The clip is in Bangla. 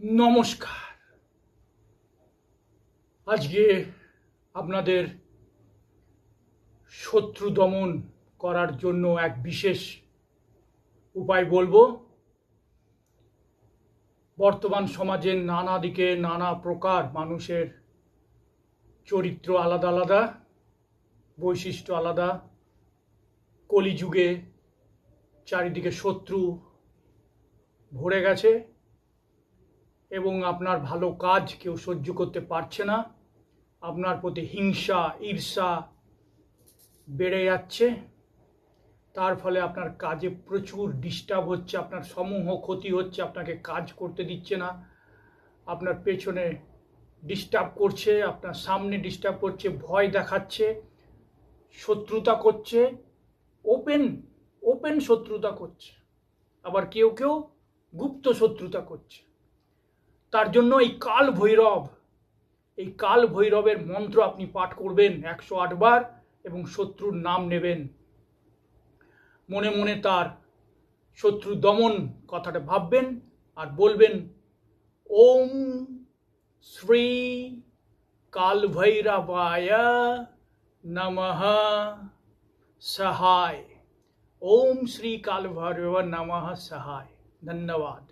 নমস্কার। আজকে আপনাদের শত্রু দমন করার জন্য এক বিশেষ উপায় বলবো। বর্তমান সমাজের নানা দিকে নানা প্রকার মানুষের চরিত্র আলাদা আলাদা, বৈশিষ্ট্য আলাদা। কলিযুগে চারিদিকে শত্রু ভরে গেছে এবং আপনার ভালো কাজ কেউ সহ্য করতে পারছে না। আপনার প্রতি হিংসা ঈর্ষা বেড়ে যাচ্ছে, তার ফলে আপনার কাজে প্রচুর ডিস্টার্ব হচ্ছে, আপনার সমূহ ক্ষতি হচ্ছে, আপনাকে কাজ করতে দিচ্ছে না, আপনার পেছনে ডিস্টার্ব করছে, আপনার সামনে ডিস্টার্ব করছে, ভয় দেখাচ্ছে, শত্রুতা করছে, ওপেন ওপেন শত্রুতা করছে, আবার কেউ কেউ গুপ্ত শত্রুতা করছে। তার জন্য এই কাল ভৈরবের মন্ত্র আপনি পাঠ করবেন 108 বার এবং শত্রুর নাম নেবেন। মনে মনে তার শত্রু দমন কথাটা ভাববেন আর বলবেন, ওম শ্রী কাল ভৈরবায় নমঃ সহায়। ওম শ্রী কাল ভৈরব নমঃ সহায়। ধন্যবাদ।